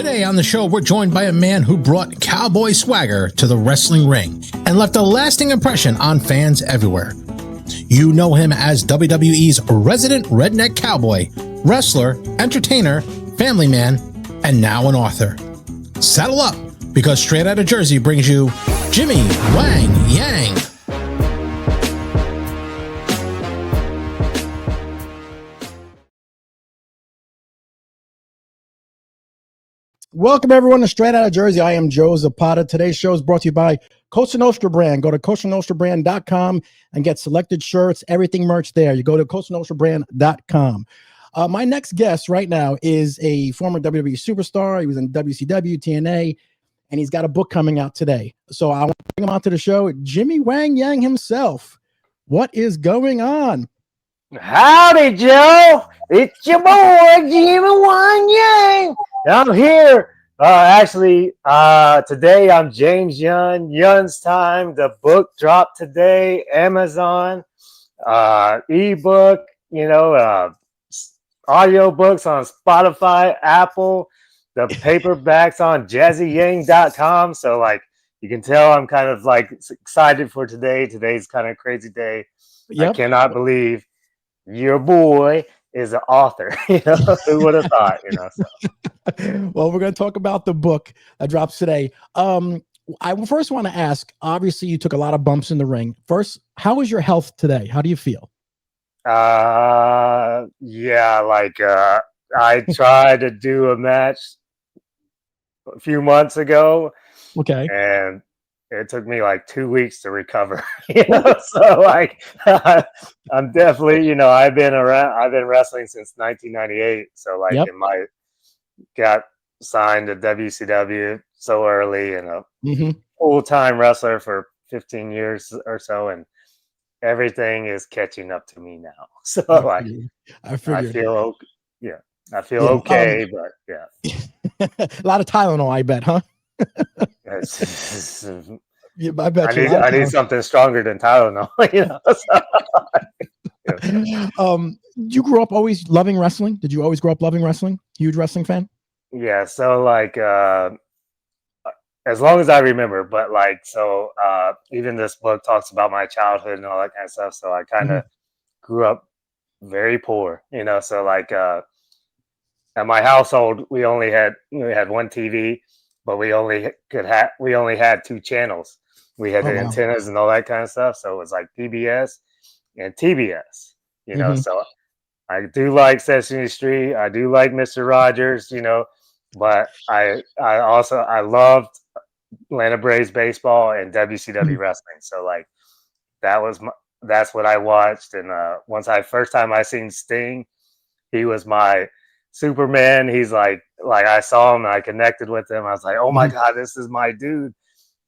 Today on the show, we're joined by a man who brought cowboy swagger to the wrestling ring and left a lasting impression on fans everywhere. You know him as WWE's resident redneck cowboy, wrestler, entertainer, family man, and now an author. Saddle up, because Straight Outta Jersey brings you Jimmy Wang Yang. Welcome, everyone, to Straight Outta Jersey. I am Joe Zapata. Today's show is brought to you by Costa Nostra Brand. Go to CostaNostraBrand.com and get selected shirts, everything merch there. You go to CostaNostraBrand.com. My next guest right now is a former WWE superstar. He was in WCW, TNA, and he's got a book coming out today. So I want to bring him onto the show, Jimmy Wang Yang himself. What is going on? Howdy, Joe. It's your boy, Jimmy Wang Yang. I'm here. Today I'm James Yun. Yun's Time. The book dropped today. Amazon, ebook, audio books on Spotify, Apple, the paperbacks on JazzyYang.com. So, you can tell I'm kind of excited for today. Today's kind of a crazy day. Yep. I cannot believe your boy is an author. Who would have thought? So. Well, we're going to talk about the book that drops today. I first want to ask, obviously you took a lot of bumps in the ring. First, how is your health today? How do you feel? I tried to do a match a few months ago. Okay. And it took me 2 weeks to recover. So I'm definitely, I've been wrestling since 1998. So yep. Got signed to WCW so early and a full-time wrestler for 15 years or so, and everything is catching up to me now. So I feel okay, but yeah. A lot of Tylenol, I bet, huh? Yeah, I need something stronger than Tylenol. You grew up always loving wrestling? Did you always grow up loving wrestling? Huge wrestling fan? Yeah, so as long as I remember, but even this book talks about my childhood and all that kind of stuff. So I kind of grew up very poor, so at my household we only had one TV, but we only had two channels. We had the antennas and all that kind of stuff. So it was PBS and TBS, so I do like Sesame Street. I do like Mr. Rogers, but I loved Atlanta Braves baseball and WCW wrestling. So that's what I watched. And first time I seen Sting, he was my Superman. He's I saw him and I connected with him. I was like, oh my God, this is my dude,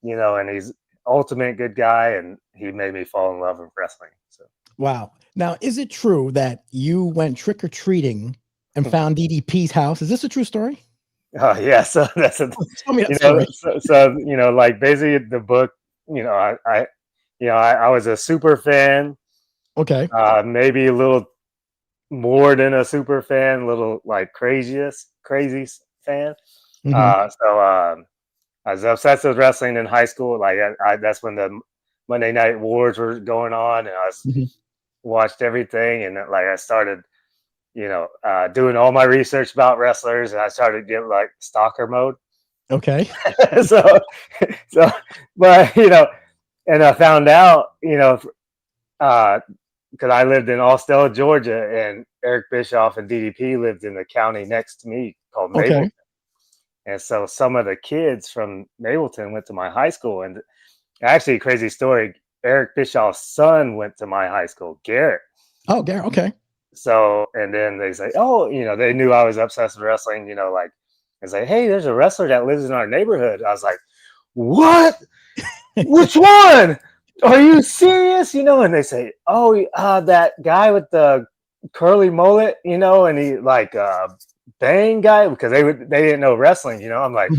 and he's ultimate good guy. And he made me fall in love with wrestling. So. Wow. Now, is it true that you went trick-or-treating and found DDP's house? Is this a true story? Oh yeah, so that's a tell me that story. So basically the book, I was a super fan. Okay. Maybe a little more than a super fan, a little crazy fan. I was obsessed with wrestling in high school. That's when the Monday Night Wars were going on, and I was watched everything, and I started doing all my research about wrestlers, and I started getting stalker mode. Okay. But and I found out, because I lived in Austell, Georgia, and Eric Bischoff and DDP lived in the county next to me called Mableton. And so some of the kids from Mableton went to my high school, and actually, crazy story, Eric Bischoff's son went to my high school, Garrett. Oh, Garrett. Okay. So, and then they say, they knew I was obsessed with wrestling, it's hey, there's a wrestler that lives in our neighborhood. I was like, what? Which one? Are you serious? And they say, that guy with the curly mullet, and he Bang guy, because they didn't know wrestling, I'm like,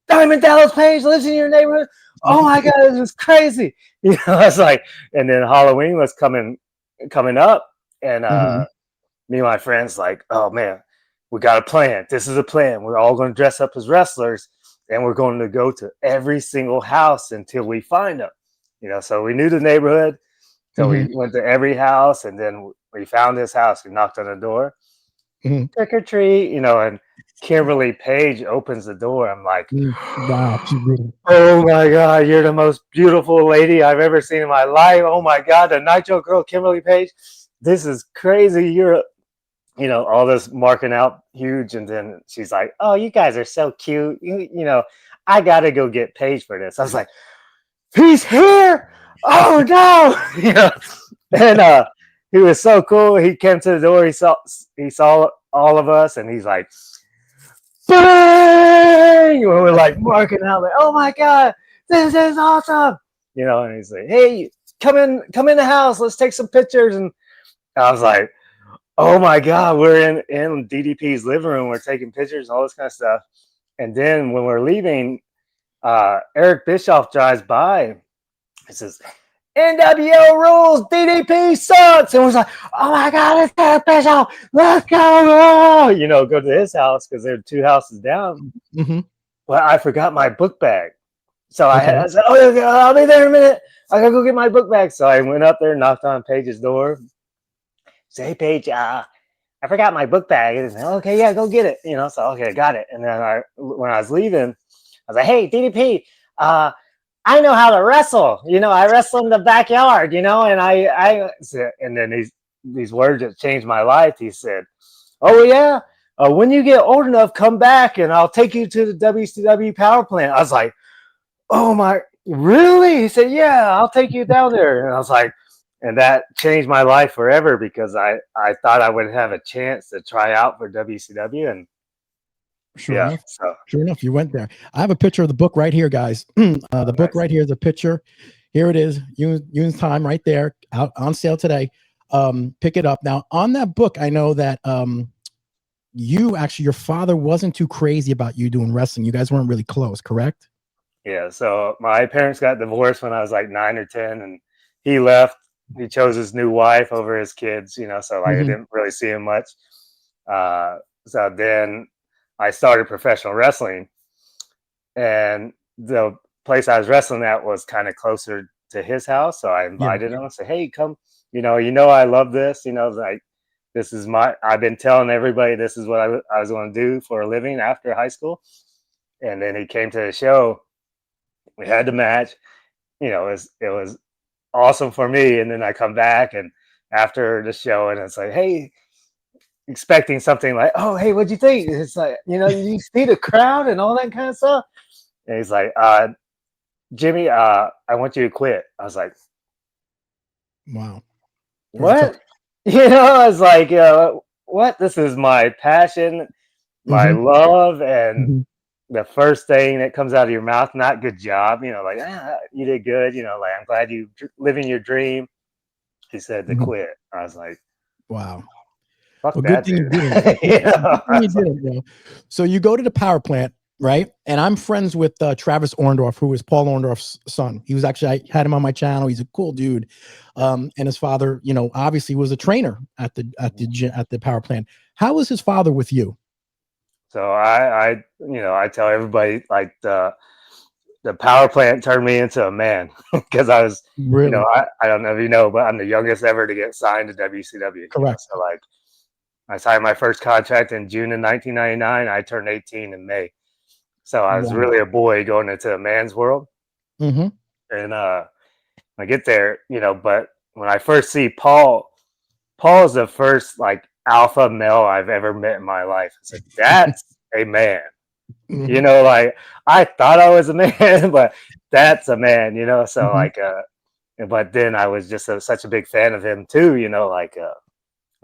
Diamond Dallas Page lives in your neighborhood. Oh my God, this is crazy. I was and then Halloween was coming up, and me and my friends oh man, we got a plan. This is a plan. We're all going to dress up as wrestlers, and we're going to go to every single house until we find them. So we knew the neighborhood, so we went to every house, and then we found this house. We knocked on the door, trick or treat, and Kimberly Page opens the door. I'm like, wow, she's beautiful. Oh my God, you're the most beautiful lady I've ever seen in my life. Oh my God, the Nitro Girl, Kimberly Page. This is crazy. You're, all this marking out huge. And then she's like, oh, you guys are so cute. I got to go get Paige for this. I was like, he's here. Oh no. And he was so cool. He came to the door. He saw all of us, and he's like, bang! When we're like marking out, like, oh my God, this is awesome. And he's like, hey, come in the house. Let's take some pictures. And I was like, oh my God, we're in DDP's living room. We're taking pictures and all this kind of stuff. And then when we're leaving, Eric Bischoff drives by. He says, NWO rules, DDP sucks. And we're like, oh my God, it's Eric Bischoff. Let's go. Go to his house because they're 2 houses down. Well, I forgot my book bag. So I said, oh, I'll be there in a minute. I got to go get my book bag. So I went up there, knocked on Paige's door. Say, hey, Paige, I forgot my book bag. And said, okay, yeah, go get it. So, okay, got it. And then when I was leaving, I was like, hey, DDP, I know how to wrestle. I wrestle in the backyard, and and then these words that changed my life. He said, oh, yeah, when you get old enough, come back and I'll take you to the WCW power plant. I was like, oh my, really? He said, yeah, I'll take you down there. And I was like, and that changed my life forever because I thought I would have a chance to try out for WCW. And Sure enough, you went there. I have a picture of the book right here, guys. The book right here is a picture. Here it is, Yoon's Time right there, out on sale today. Pick it up. Now, on that book, I know that your father wasn't too crazy about you doing wrestling. You guys weren't really close, correct? Yeah, so my parents got divorced when I was like 9 or 10, and he left. He chose his new wife over his kids, so I didn't really see him much. So then I started professional wrestling, and the place I was wrestling at was kind of closer to his house. So I invited him and said, hey, come, I love this, like this is I've been telling everybody this is what I was going to do for a living after high school. And then he came to the show. We had the match, it was awesome for me. And then I come back and after the show and it's like, hey, expecting something like, oh, hey, what'd you think? It's like, you see the crowd and all that kind of stuff. And he's like, Jimmy, I want you to quit. I was like, wow. What? I was like, what? This is my passion, my love, and the first thing that comes out of your mouth, not good job, like, you did good, like, I'm glad you living your dream. He said to quit. I was like, wow. Fuck well, that, good thing dude. you did it. So you go to the power plant, right? And I'm friends with Travis Orndorff, who is Paul Orndorff's son. He was actually, I had him on my channel. He's a cool dude. And his father, obviously was a trainer at the power plant. How was his father with you? So I tell everybody like the power plant turned me into a man because I was, really? I don't know if you know, but I'm the youngest ever to get signed to WCW. Correct. So like I signed my first contract in June of 1999. I turned 18 in May. So I was really a boy going into a man's world. And I get there, but when I first see Paul is the first like alpha male I've ever met in my life. It's like, that's a man. Like I thought I was a man, but that's a man, so like but then I was just such a big fan of him too, like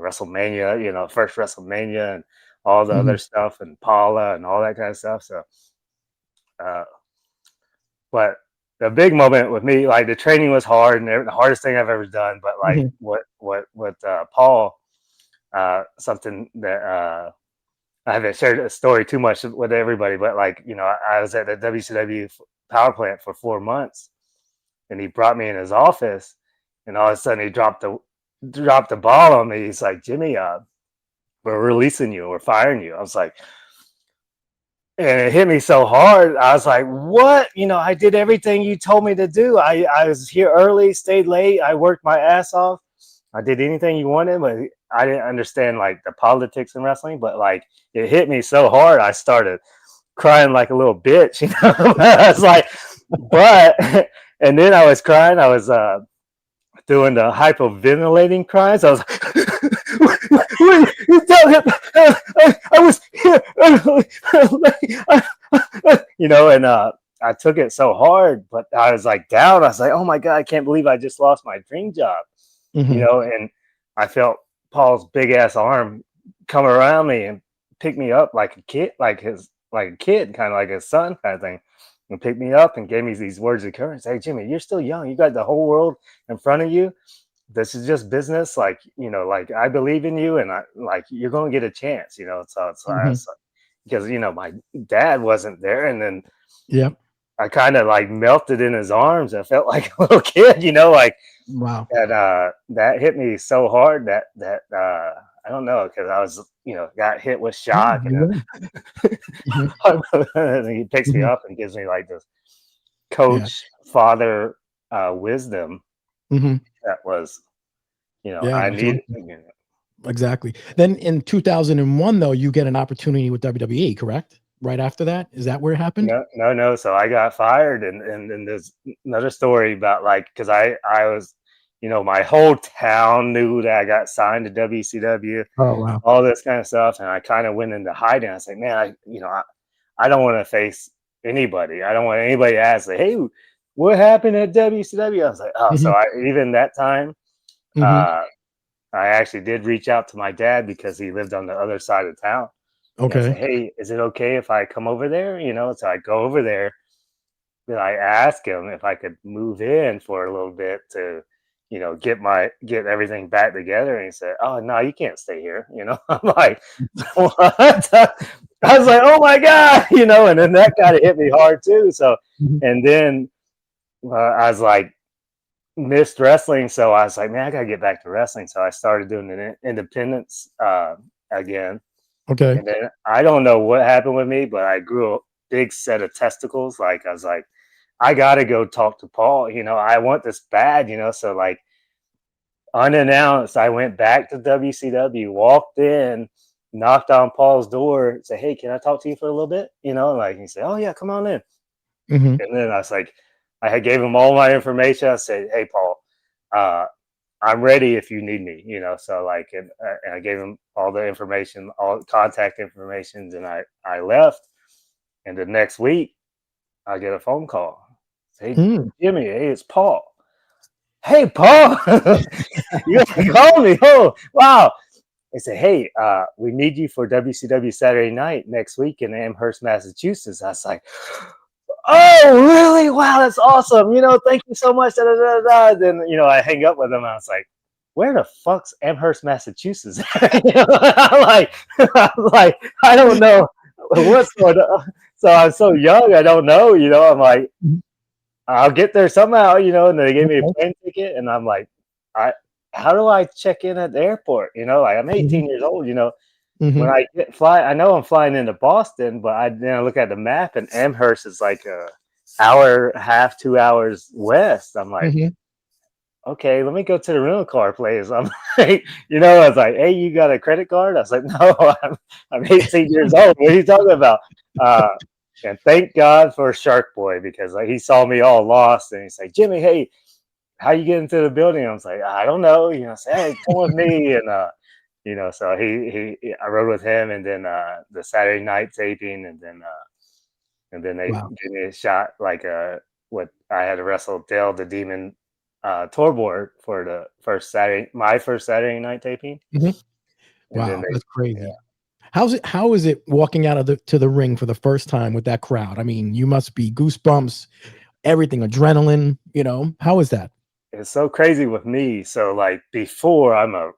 WrestleMania, first WrestleMania and all the other stuff and Paula and all that kind of stuff. So but the big moment with me, like the training was hard and the hardest thing I've ever done, but like with Paul, something that I haven't shared a story too much with everybody, but like, I was at the WCW power plant for 4 months and he brought me in his office and all of a sudden he dropped the ball on me. He's like, Jimmy, we're releasing you or firing you. I was like, and it hit me so hard. I was like, what? You know, I did everything you told me to do. I was here early, stayed late. I worked my ass off. I did anything you wanted, but I didn't understand like the politics in wrestling. But like, it hit me so hard. I started crying like a little bitch, you know. I was like, but, and then I was crying. I was doing the hyperventilating cries. I was like, you tell him I was here, you know, and I took it so hard, but I was like down. I was like, oh my God, I can't believe I just lost my dream job, you know, and I felt Paul's big ass arm come around me and pick me up like a kid, like a kid, kind of like his son kind of thing, and picked me up and gave me these words of courage. Hey, Jimmy, you're still young. You got the whole world in front of you. This is just business. Like, you know, like I believe in you, and I like you're going to get a chance, you know. So it's like, because, you know, my dad wasn't there, and then I kind of like melted in his arms. I felt like a little kid, you know, like, wow. And that hit me so hard that I don't know, because I was, you know, got hit with shock, and and he picks me up and gives me like this coach father wisdom that was, you know, I need. Exactly. Then in 2001, though, you get an opportunity with WWE, correct? Right after that, is that where it happened? No. So I got fired, and there's another story about like, because I was, you know, my whole town knew that I got signed to WCW. Oh wow. All this kind of stuff, and I kind of went into hiding. I was like, man, I don't want to face anybody. I don't want anybody to ask, like, hey, what happened at WCW? I was like, oh, so even that time, I actually did reach out to my dad because he lived on the other side of town. Okay. I said, hey, is it okay if I come over there? You know, so I go over there. Then I asked him if I could move in for a little bit to, you know, get everything back together. And he said, oh, no, you can't stay here. You know, I'm like, what? I was like, oh my God, you know, and then that kind of hit me hard too. So, and then I was like, missed wrestling. So I was like, man, I got to get back to wrestling. So I started doing an independence again. Okay. And then I don't know what happened with me, but I grew a big set of testicles. Like I was like, I got to go talk to Paul. You know, I want this bad, you know. So like unannounced, I went back to WCW, walked in, knocked on Paul's door, said, hey, can I talk to you for a little bit? You know, like he said, oh yeah, come on in. And then I was like, I gave him all my information. I said, hey, Paul, I'm ready if you need me, you know. So like, and I gave him all the information, all contact information, and I left. And the next week, I get a phone call. Hey, Jimmy, hey, it's Paul. Hey, Paul, you called me. Oh, wow. They said, hey, we need you for WCW Saturday night next week in Amherst, Massachusetts. I was like, oh, really? Wow, that's awesome. You know, thank you so much. Da, da, da, da. Then, you know, I hang up with them. And I was like, where the fuck's Amherst, Massachusetts? You know, I'm like, I don't know what's going on. So I'm so young, I don't know. You know, I'm like, I'll get there somehow. You know, and they gave me a plane ticket, and I'm like, how do I check in at the airport? You know, like I'm 18 years old. You know. When I I know I'm flying into Boston, but then I look at the map, and Amherst is like a hour, half, 2 hours west. I'm like, okay, let me go to the rental car place. I'm like, you know, I was like, hey, you got a credit card? I was like, no, I'm 18 years old. What are you talking about? And thank God for Shark Boy, because like he saw me all lost, and he's like, Jimmy, hey, how you get into the building? I was like, I don't know. You know, say, hey, come with me, and you know, so I rode with him, and then the Saturday night taping, and then they gave me a shot like what I had to wrestle Dale the Demon Torborg for my first Saturday night taping. Wow, that's crazy. Yeah. How is it walking out of to the ring for the first time with that crowd? I mean, you must be goosebumps, everything, adrenaline. You know, how is that? It's so crazy with me. So like before, I'm a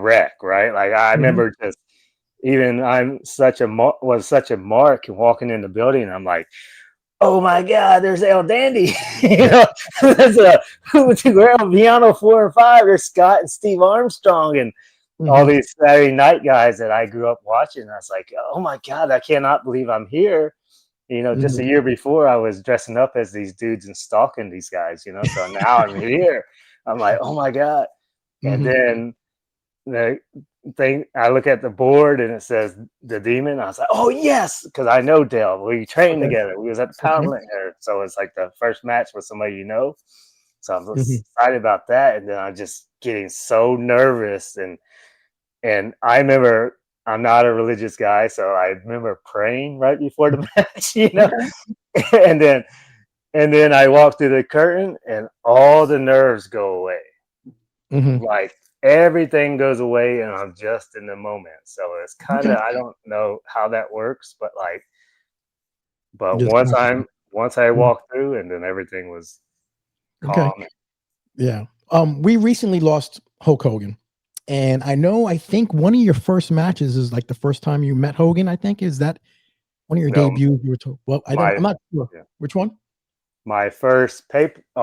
wreck, right? Like I remember just even was such a mark walking in the building. And I'm like, oh my God, there's El Dandy. You know, there's Piano 4 and 5. There's Scott and Steve Armstrong, and all these Saturday night guys that I grew up watching. I was like, oh my God, I cannot believe I'm here. Just a year before I was dressing up as these dudes and stalking these guys, so now I'm here. I'm like, oh my God. And then the thing, I look at the board and it says the Demon. I was like, oh yes, because I know Dale. We trained together. We was at the Power Center. So it's like the first match with somebody So I'm excited about that. And then I'm just getting so nervous. And I remember, I'm not a religious guy, so I remember praying right before the match, and then I walk through the curtain and all the nerves go away. Like everything goes away and I'm just in the moment. So it's kind of, I don't know how that works, but once I walked through, and then everything was calm. Yeah. We recently lost Hulk Hogan. And I think one of your first matches is like the first time you met Hogan, I think. Is that one of your debuts? You were told? Well, I'm not sure. Yeah. Which one? My first pay-per-view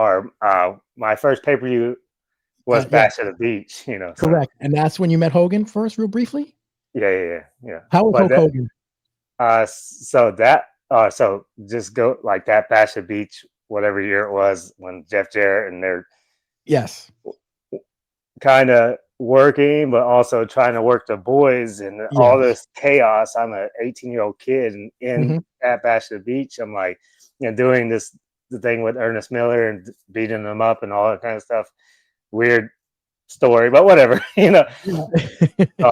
was Bash at the Beach, Correct. And that's when you met Hogan first, real briefly? Yeah. How was Hulk Hogan? So just go like that Bash at the Beach, whatever year it was, when Jeff Jarrett and they're kind of working, but also trying to work the boys and all this chaos. I'm an 18-year-old kid, and in at Bash at the Beach, I'm like, doing the thing with Ernest Miller and beating them up and all that kind of stuff. Weird story, but whatever, So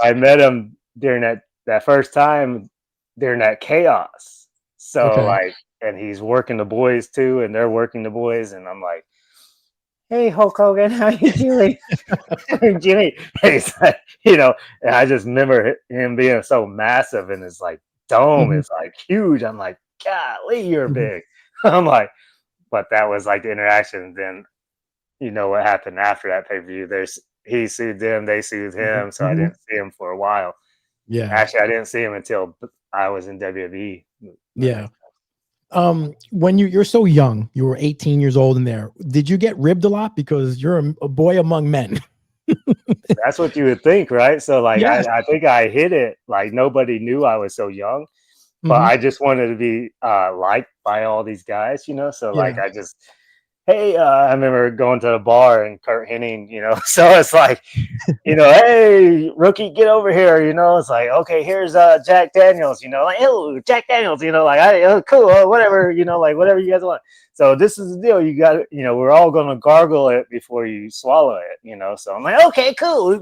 I met him during that first time during that chaos. So and he's working the boys too, and they're working the boys, and I'm like, hey, Hulk Hogan, how you doing? Jimmy. He's like, and I just remember him being so massive, and his like dome is like huge. I'm like, golly, you're big. I'm like, but that was like the interaction. Then what happened after that pay-per-view. He sued them, they sued him, so I didn't see him for a while. Yeah. Actually, I didn't see him until I was in WWE. Yeah. When you're so young, you were 18 years old in there. Did you get ribbed a lot because you're a boy among men? That's what you would think, right? So like, I think I hit it like nobody knew I was so young, but I just wanted to be liked by all these guys, So like, I just, hey, I remember going to the bar and Kurt Hennig, so it's like, hey, rookie, get over here, it's like, okay, here's Jack Daniels, like, oh, Jack Daniels, like, cool, whatever, like, whatever you guys want. So this is the deal, you got, we're all going to gargle it before you swallow it, so I'm like, okay, cool.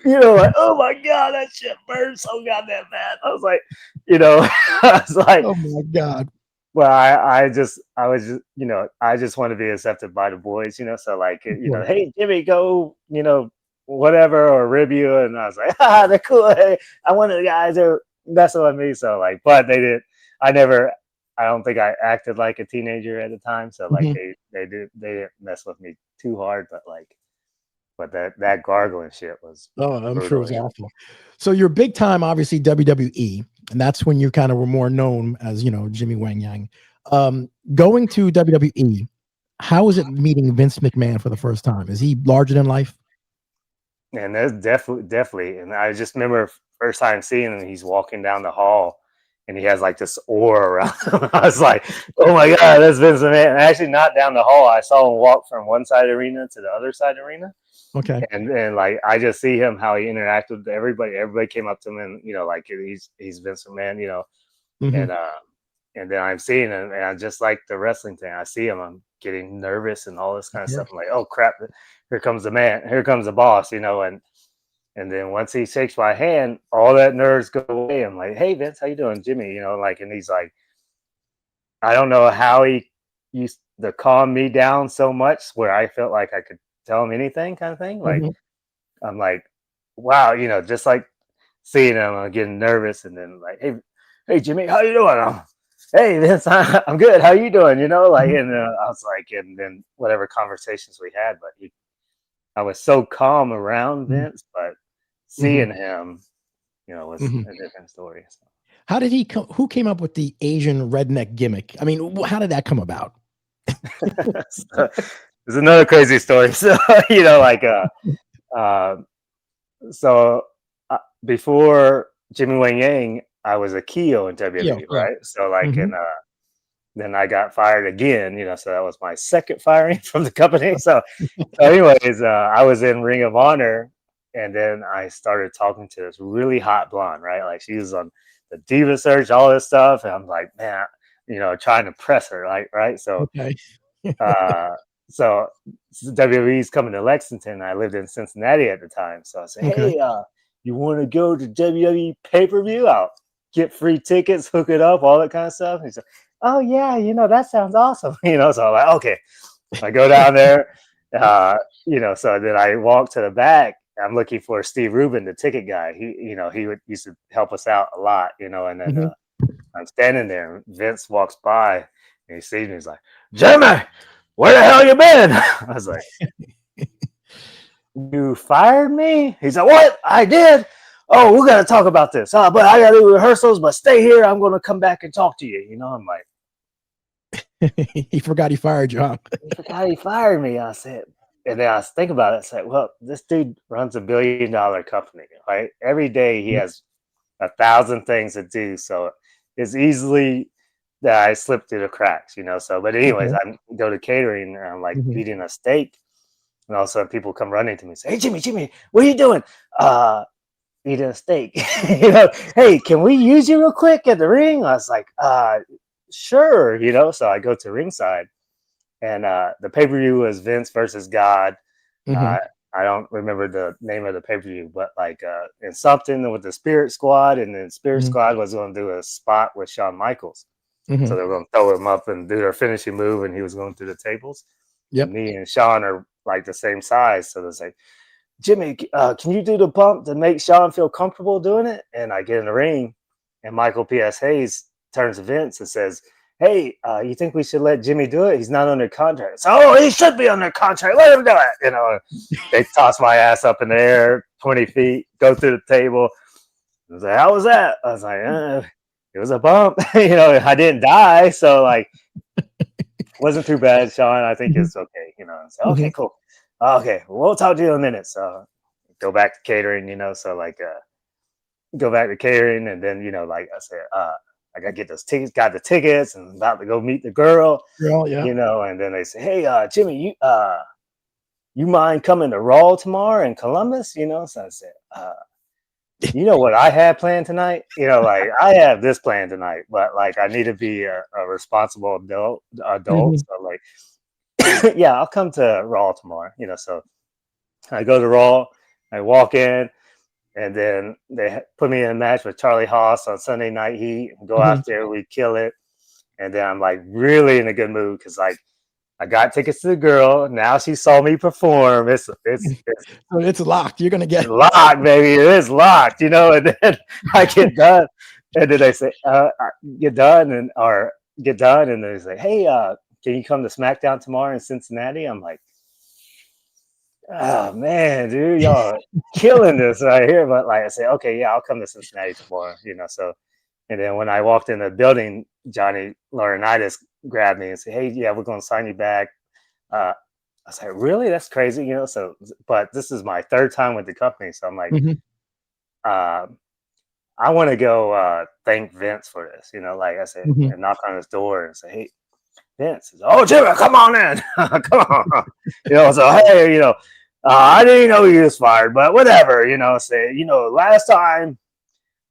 Like, oh my God, that shit burns so goddamn bad. I was like, oh my God. Well, I just want to be accepted by the boys, so like, hey, Jimmy, go, whatever, or rib you. And I was like, they're cool. Hey, I'm one of the guys that are messing with me. So like, but they did, I don't think I acted like a teenager at the time. So like, they didn't mess with me too hard, but that gargling shit was. Oh, I'm sure it was awful. So you're big time, obviously WWE, and that's when you kind of were more known as, Jimmy Wang Yang. Going to WWE, how was it meeting Vince McMahon for the first time? Is he larger than life? And that's definitely. And I just remember first time seeing him, he's walking down the hall and he has like this aura around him. I was like, oh my God, that's Vince McMahon. And actually not down the hall. I saw him walk from one side of the arena to the other side of the arena. Okay. And like, I just see him, how he interacted with everybody. Everybody came up to him and, like he's Vince McMahon, and then I'm seeing him and I just like the wrestling thing. I see him, I'm getting nervous and all this kind of stuff. I'm like, oh crap, here comes the man, here comes the boss, and then once he shakes my hand, all that nerves go away. I'm like, hey Vince, how you doing? Jimmy, like, and he's like, I don't know how he used to calm me down so much where I felt like I could tell him anything, kind of thing. Like, I'm like, wow, just like seeing him, I'm getting nervous. And then like, hey Jimmy, how you doing? Hey Vince, I'm good. How you doing? Like, and I was like, and then whatever conversations we had, but I was so calm around Vince, but seeing him, was a different story. So. How did he come? Who came up with the Asian redneck gimmick? I mean, how did that come about? there's another crazy story. So, like, uh, so before Jimmy Wang Yang, I was a Keo in Yeah, WWE, yeah. right? So, like, Mm-hmm. then I got fired again, so that was my second firing from the company. So anyways, I was in Ring of Honor, and then I started talking to this really hot blonde, right? Like, she was on the Diva Search, all this stuff, and I'm like, man, trying to press her, like, right? So, Okay. uh, so WWE's coming to Lexington. I lived in Cincinnati at the time, so I said, Okay. hey, you want to go to WWE pay-per-view? I'll get free tickets, hook it up, all that kind of stuff. And he said, oh yeah, that sounds awesome. So I'm like, okay. I go down there, so then I walk to the back. I'm looking for Steve Rubin, the ticket guy. He used to help us out a lot, and then Mm-hmm. I'm standing there, and Vince walks by, and he sees me. He's like, Jimmy, where the hell you been? I was like, you fired me? He's like, what? I did? Oh, we got to talk about this. But I got to do rehearsals, but stay here. I'm going to come back and talk to you. I'm like, He forgot he fired you, huh? he forgot he fired me. I said, and then I was thinking about it. I said, well, this dude runs $1 billion company, right? Every day he has 1,000 things to do. So it's easily that I slip through the cracks, So, but anyways, Okay. I go to catering and I'm like Mm-hmm. eating a steak. And all of a sudden people come running to me and say, hey, Jimmy, what are you doing? Eating a steak. Hey, can we use you real quick at the ring? I was like, sure, So I go to ringside, and the pay-per-view was Vince versus God. Mm-hmm. I don't remember the name of the pay-per-view, but like in something with the Spirit Squad, and then Spirit Mm-hmm. Squad was going to do a spot with Shawn Michaels. Mm-hmm. So they were going to throw him up and do their finishing move, and he was going through the tables. Yep. And me and Shawn are like the same size, so they say, Jimmy, can you do the bump to make Shawn feel comfortable doing it? And I get in the ring, and Michael P.S. Hayes turns to Vince and says, hey, you think we should let Jimmy do it? He's not under contract. So, oh, he should be under contract. Let him do it. They toss my ass up in the air 20 feet, go through the table. I was like, how was that? I was like, it was a bump. I didn't die. So, like, wasn't too bad, Shawn. I think it's okay. I said, okay, cool. Okay, we'll talk to you in a minute. So go back to catering, so like go back to catering, and then like I said, I gotta get those tickets, got the tickets, and about to go meet the girl, Girl, yeah. and then they say, hey, Jimmy, you mind coming to Raw tomorrow in Columbus? So I said, you know what I had planned tonight? Like I have this plan tonight, but like I need to be a responsible adult. Mm-hmm. So like, yeah, I'll come to Raw tomorrow. So I go to Raw, I walk in, and then they put me in a match with Charlie Haas on Sunday Night Heat. Go out there, we kill it, and then I'm like really in a good mood because like I got tickets to the girl. Now she saw me perform. It's So it's locked. You're gonna get locked, baby. It is locked, And then I get done, and then they say, get done, and they say, hey, can you come to SmackDown tomorrow in Cincinnati? I'm like, oh man, dude, y'all killing this right here. But like I said, okay, yeah, I'll come to Cincinnati tomorrow, So, and then when I walked in the building, Johnny Laurinaitis grabbed me and said, hey, yeah, we're going to sign you back. I was like, really? That's crazy, So, but this is my third time with the company, so I'm like, I want to go thank Vince for this, Like I said, and knock on his door and say, hey, Vince. Says, oh, Jimmy, come on in, come on, So hey, I didn't know you was fired, but whatever, Say, last time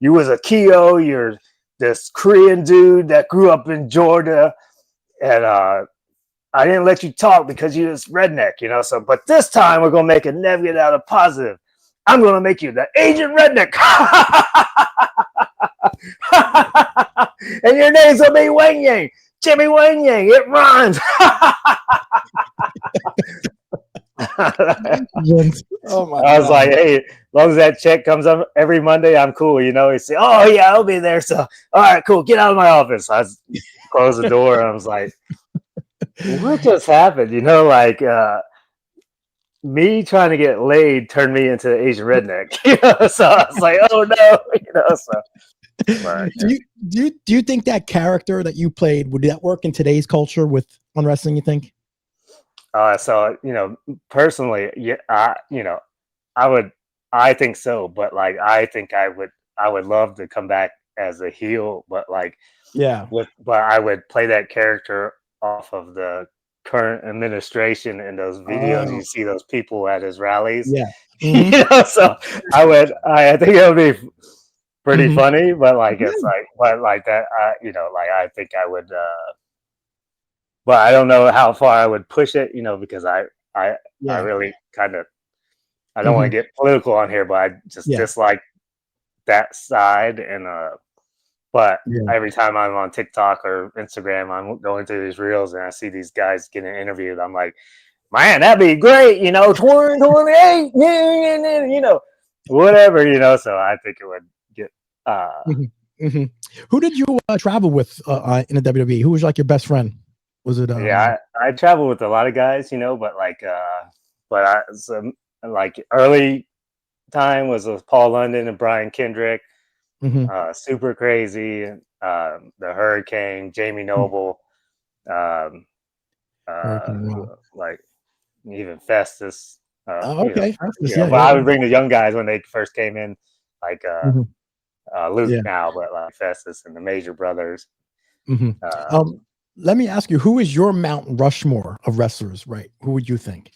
you was a Keo, you're this Korean dude that grew up in Georgia, and I didn't let you talk because you was redneck, So, but this time we're gonna make a negative out of positive. I'm gonna make you the Asian Redneck, and your name's gonna be Wang Yang, Jimmy Wang Yang. It rhymes. Oh my I was God. like, hey, as long as that check comes up every Monday, I'm cool. He said, oh yeah, I'll be there. So all right, cool. Get out of my office. I closed the door and I was like, what just happened? Like me trying to get laid turned me into the Asian redneck. So I was like, oh no, so but, do you think that character that you played would that work in today's culture on wrestling, you think? So personally, yeah, I think so, but like, I would love to come back as a heel, but like, Yeah. but I would play that character off of the current administration in those videos. You Oh, see those people at his rallies, yeah. Hmm. so I think it would be pretty Hmm. funny, but like, Yeah. it's like, but like that, like, I think I would, but I don't know how far I would push it, because I, I Yeah. really kind of, I don't want Hmm. to get political on here, but I just Yeah. dislike that side. And but Yeah. every time I'm on TikTok or Instagram, I'm going through these reels and I see these guys getting interviewed. I'm like, man, that'd be great, 2028, whatever, So I think it would get. Hmm. Hmm. Who did you travel with in the WWE? Who was like your best friend? Was it Yeah, I travel with a lot of guys, but like, like early time was with Paul London and Brian Kendrick, mhm. super crazy, the Hurricane, Jamie Noble, um, Hurricane Road? like even Festus, Oh, okay. Festus, yeah, but yeah, I yeah. would bring the young guys when they first came in, like Mhm. Luke Yeah. now, but like Festus and the Major Brothers. Mhm. Um, Let me ask you, who is your Mount Rushmore of wrestlers, right? Who would you think?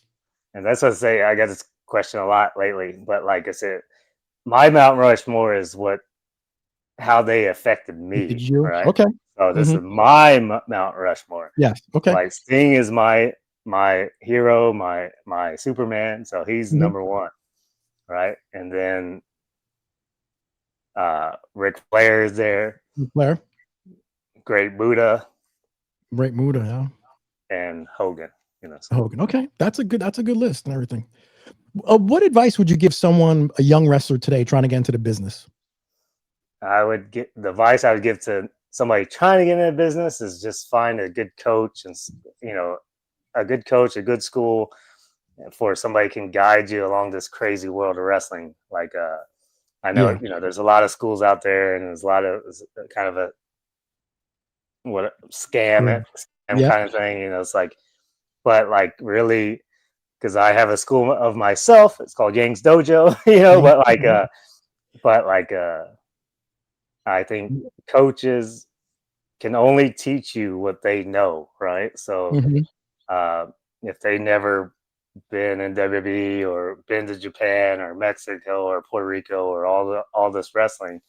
and that's what I say. I get this question a lot lately, but like I said, my Mount Rushmore is how they affected Did me, you? right? Okay. So this Mhm. is my Mount Rushmore. Yes. Okay. Like Sting is my hero, my Superman. So he's Mhm. number one, right? And then Ric Flair is there, Flair, Great Buddha, Great Muda, yeah. and Hogan. So Hogan. Okay, that's a good list and everything. What advice would you give someone, a young wrestler today, trying to get into the business? I would get the advice I would give to somebody trying to get into business is just find a good coach and a good coach, a good school for somebody can guide you along this crazy world of wrestling. Like I know Yeah. there's a lot of schools out there, and there's a lot of kind of a Yeah. scam Yep. kind of thing. It's like, but like really, because I have a school of myself. It's called Yang's Dojo. Mhm. But like I think coaches can only teach you what they know, right? So Mhm. uh, if they never been in WWE or been to Japan or Mexico or Puerto Rico or all this wrestling,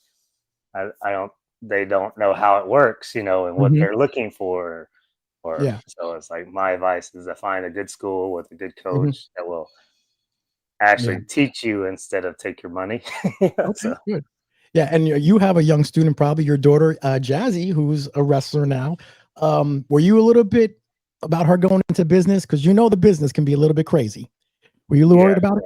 I don't they don't know how it works, and what Mhm. they're looking for. Or Yeah. so it's like my advice is to find a good school with a good Mhm. coach that will Yeah. actually teach you instead of take your money. Okay, So good. Yeah, and you have a young student, probably your daughter, Jazzy, who's a wrestler now. Were you a little bit about her going into business? Because the business can be a little bit crazy. Were you a little yeah, worried about it?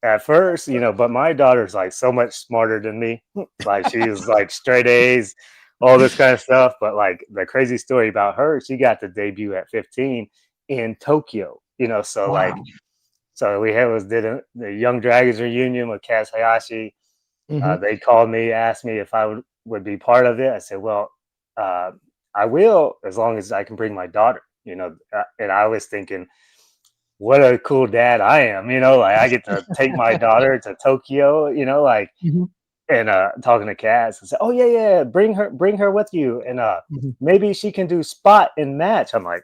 at first, but my daughter's like so much smarter than me. Like she's like straight A's, all this kind of stuff. But like the crazy story about her, she got to debut at 15 in Tokyo. So like Wow. did the Young Dragons reunion with Kaz Hayashi. Hmm. They called me, asked me if I would be part of it. I said, well, uh, I will, as long as I can bring my daughter. And I was thinking, what a cool dad I am. Like I get to take my daughter to Tokyo. Like Hmm. and talking to Cass and say, oh yeah, yeah, bring her with you, and Hmm. maybe she can do spot and match. I'm like,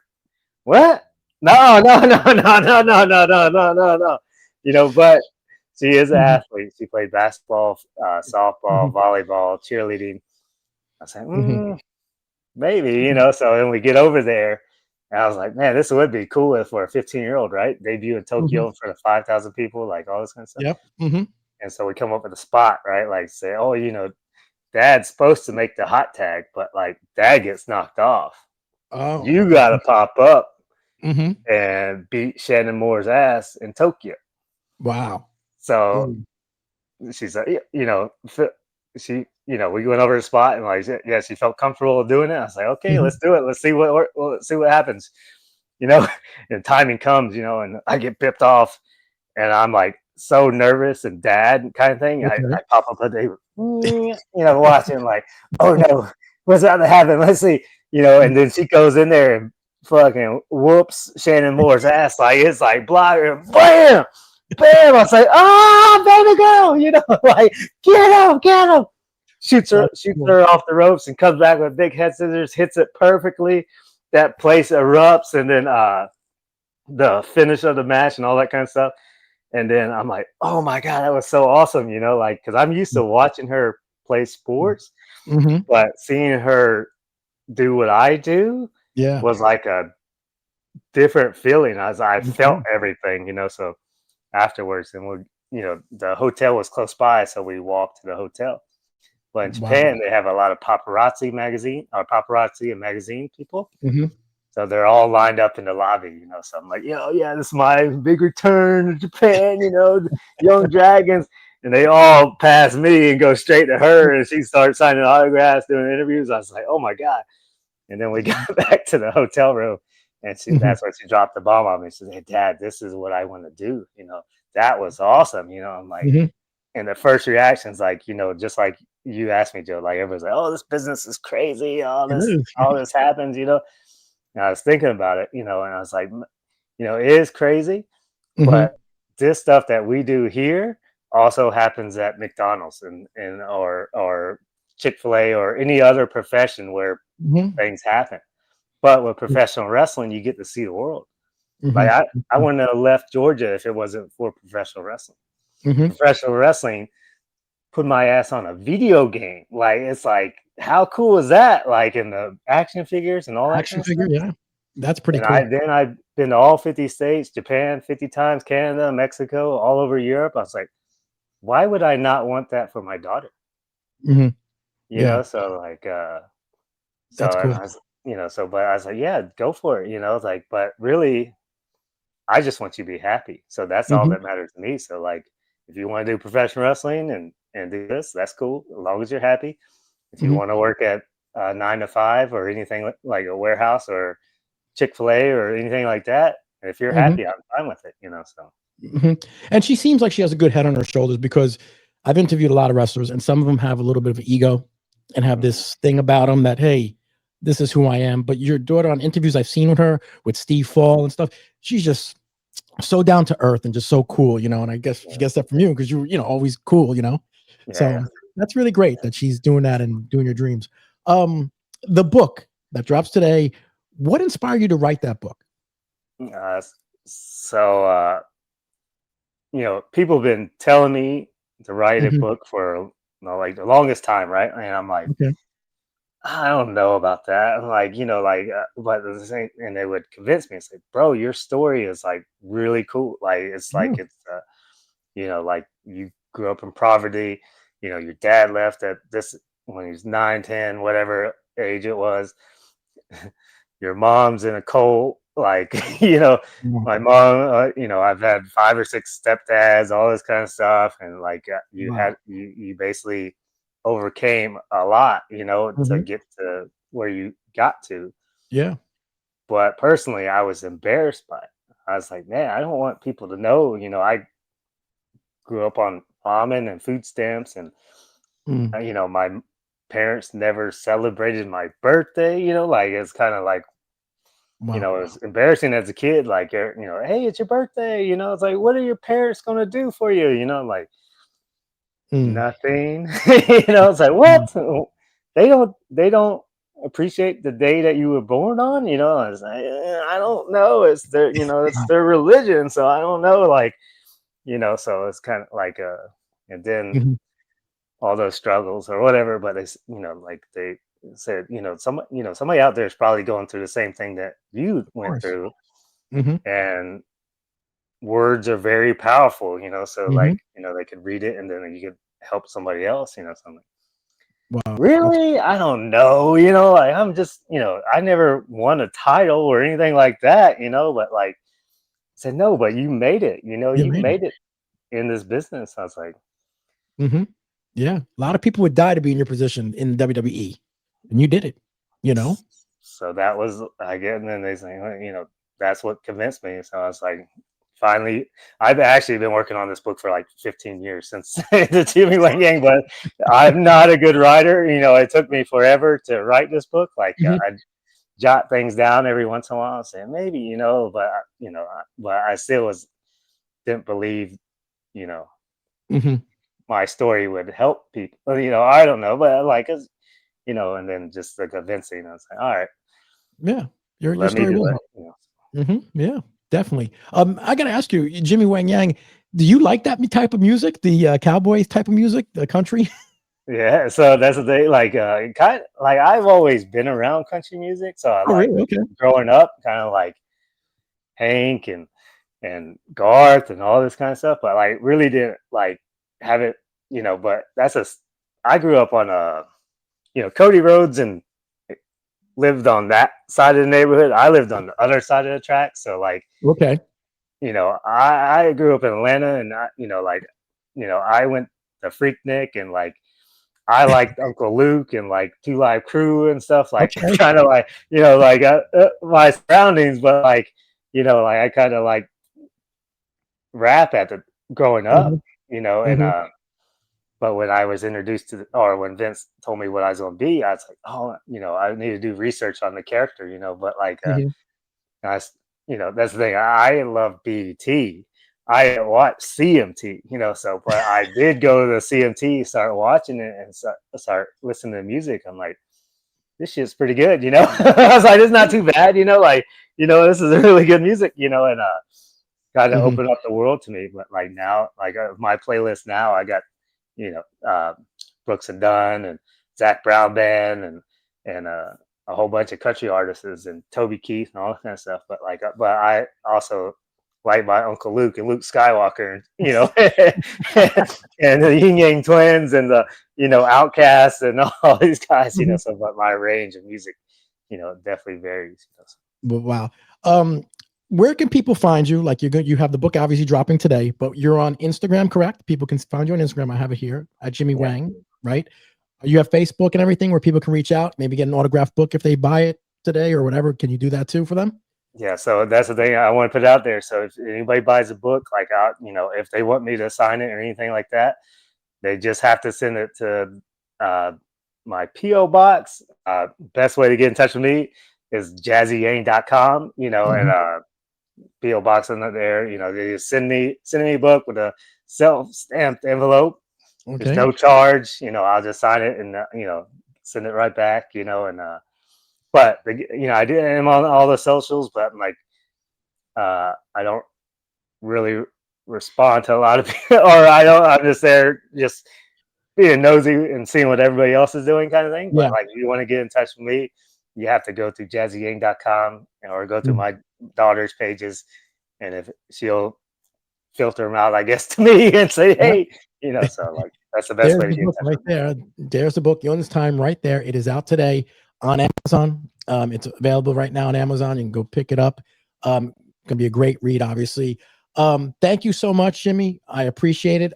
what? No, no, no, no, no, no, no, no, no, no, no. But she is an Hmm. athlete. She played basketball, softball, Hmm. volleyball, cheerleading. I said, Hmm. maybe, So then we get over there, and I was like, man, this would be cool for a 15-year-old, right? Debut in Hmm. Tokyo in front of 5,000 people, like all this kind of stuff. Yep. Hmm. And so we come up with a spot, right? Like say, oh, Dad's supposed to make the hot tag, but like Dad gets knocked off. Oh. You got to pop up Hmm. and beat Shannon Moore's ass in Tokyo. Wow. So Mm. she's like, she, we went over the spot and like, yeah, she felt comfortable doing it. I was like, okay, let's Mhm. do it. Let's see what happens, and timing comes, and I get pipped off and I'm like so nervous and dad kind of thing. I Okay. pop up a day, watching like, oh no, what's about to happen? Let's see, and then she goes in there and fucking whoops Shannon Moore's ass. Like it's like blogger, bam, bam. I was like, ah, baby girl, you know, like get him. Shoots her off the ropes and comes back with big head scissors, hits it perfectly. That place erupts, and then the finish of the match and all that kind of stuff. And then I'm like, oh my God, that was so awesome, you know, like, because I'm used to watching her play sports, but seeing her do what I do was like a different feeling as I felt everything, you know. So afterwards, and you know, the hotel was close by, so we walked to the hotel. But in Japan, they have a lot of paparazzi and magazine people. So they're all lined up in the lobby, you know. So I'm like, yo, yeah, this is my big return to Japan, you know, the Young Dragons. And they all pass me and go straight to her, and she starts signing autographs, doing interviews. I was like, oh my God. And then we got back to the hotel room, and that's when she dropped the bomb on me. She said, hey, Dad, this is what I want to do. You know, that was awesome. You know, I'm like, and the first reactions, like, you know, just like you asked me, Joe, like everybody's like, oh, this business is crazy. All this happens, you know. And I was thinking about it, you know, and I was like, you know, it is crazy, but this stuff that we do here also happens at McDonald's and or Chick-fil-A or any other profession where things happen. But with professional wrestling, you get to see the world. Like I wouldn't have left Georgia if it wasn't for professional wrestling. Professional wrestling put my ass on a video game. Like, it's like, how cool is that? Like, in the action figures and all that Action kind of figure, stuff. yeah. That's pretty And cool. I've been to all 50 states, Japan 50 times, Canada, Mexico, all over Europe. I was like, why would I not want that for my daughter? You know, so like, that's and cool. I was, you know, but I was like, yeah, go for it, you know, like, but really, I just want you to be happy. So that's all that matters to me. So like, if you want to do professional wrestling and do this, that's cool, as long as you're happy. If you want to work at 9 to 5 or anything like a warehouse or Chick-fil-A or anything like that, if you're happy, I'm fine with it, you know. So and she seems like she has a good head on her shoulders, because I've interviewed a lot of wrestlers, and some of them have a little bit of an ego and have this thing about them that, hey, this is who I am. But your daughter, on interviews I've seen with her, with Steve Fall and stuff, she's just so down to earth and just so cool, you know. And I guess she gets that from you, because you know, always cool, you know. So that's really great that she's doing that and doing your dreams. The book that drops today, what inspired you to write that book? You know, people have been telling me to write a book for, you know, like the longest time, right? And I'm like, I don't know about that. I'm like, you know, like, but the same, and they would convince me. It's like, bro, your story is like really cool. Like, it's like, it's, you know, like you grew up in poverty. You know, your dad left at this when he was 9, 10, whatever age it was. Your mom's in a cult. Like, you know, my mom, you know, I've had 5 or 6 stepdads, all this kind of stuff. And like, you basically overcame a lot, you know, to get to where you got to. But personally, I was embarrassed by it. I was like, man, I don't want people to know, you know, I grew up on ramen and food stamps, and you know, my parents never celebrated my birthday, you know, like, it's kind of like, you know, it was embarrassing as a kid, like, you know, hey, it's your birthday, you know, it's like, what are your parents going to do for you? You know, like, nothing. You know, it's like, what? They don't appreciate the day that you were born on, you know. It's like, I don't know, it's their, you know, it's their religion, so I don't know, like, you know. So it's kind of like and then all those struggles or whatever, but they, you know, like they said, you know, somebody out there is probably going through the same thing that you went through, and words are very powerful, you know. So like, you know, they could read it and then you could help somebody else, you know, something. Really? I don't know, you know, like, I'm just, you know, I never won a title or anything like that, you know, but like, I said, no, but you made it, you know, you made it in this business. I was like, yeah, a lot of people would die to be in your position in WWE, and you did it, you know. So that was, I get, and then they say, well, you know, that's what convinced me. So I was like, finally, I've actually been working on this book for like 15 years since the Jimmy Wang Yang, but I'm not a good writer. You know, it took me forever to write this book. Like, jot things down every once in a while, saying maybe, but I still didn't believe, you know, Mhm. my story would help people. I don't know, but like, and then just like convincing, I was like, all right, Yeah, your let me story do will it. help. Yeah, definitely. I gotta ask you, Jimmy Wang Yang, do you like that type of music, the cowboys type of music, the country? Yeah, so that's the thing. Like, kind like I've always been around country music, so I Oh, like really? Okay. growing up, kind of like Hank and Garth and all this kind of stuff. But like, really didn't like have it, But I grew up on Cody Roads and lived on that side of the neighborhood. I lived on the other side of the track, so like, Okay. I grew up in Atlanta, and I went to Freaknik and like. I liked Uncle Luke and like Two Live Crew and stuff like Okay. kind of like my surroundings, but like like I kind of like rap at the growing up, Mhm, and mhm, but when I was introduced or when Vince told me what I was going to be, I was like, oh, I need to do research on the character, but like mhm, I, that's the thing. I love BET. I didn't watch CMT, so, but I did go to the CMT, start watching it, and start listening to music. I'm like, this shit's pretty good, I was like, it's not too bad, like, this is really good music, and kind of mhm. opened up the world to me. But like now, like my playlist now, I got, you know, uh, Brooks and Dunn and Zach Brown Band and a whole bunch of country artists and Toby Keith and all that kind of stuff. But like, but I also like my Uncle Luke and Luke Skywalker, and the Yin Yang Twins and the Outcasts and all these guys, Mhm. So, but my range of music, definitely varies. Wow. Um, where can people find you? Like you have the book obviously dropping today, but you're on Instagram, correct? People can find you on Instagram. I have it here at Jimmy Yeah. Wang, right? You have Facebook and everything where people can reach out, maybe get an autographed book if they buy it today or whatever. Can you do that too for them? Yeah, so that's the thing I want to put out there. So if anybody buys a book, like if they want me to sign it or anything like that, they just have to send it to uh, my PO box. Best way to get in touch with me is jazzyyang.com, and Mhm. PO box in there. They just send me a book with a self stamped envelope. There's Okay. no charge. I'll just sign it and send it right back. But I do am on all the socials, but I'm like I don't really respond to a lot of people, or I don't. I'm just there, just being nosy and seeing what everybody else is doing, kind of thing. But Yeah. like, if you want to get in touch with me, you have to go through jazzyang.com or go through Mm. my daughter's pages, and if she'll filter them out, I guess, to me and say, Yeah. hey, So like, that's the best There's way to the get in book touch right with me. there. There's the book. Young's Time right there. It is out today on Amazon. It's available right now on Amazon. You can go pick it up. Gonna be a great read, obviously. Thank you so much, Jimmy. I appreciate it.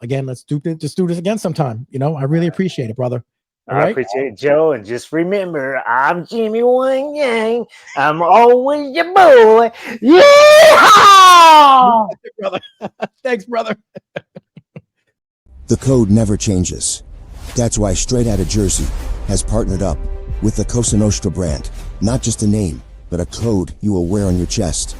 Again, let's do this again sometime. I really appreciate it, brother. All I right. appreciate it, Joe, and just remember, I'm Jimmy Wang Yang. I'm always your boy. Yeah! Brother. Thanks, brother. The code never changes. That's why Straight Outta Jersey has partnered up with the Cosa Nostra brand. Not just a name, but a code you will wear on your chest.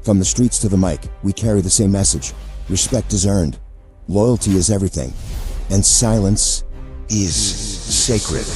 From the streets to the mic, we carry the same message. Respect is earned. Loyalty is everything. And silence is sacred.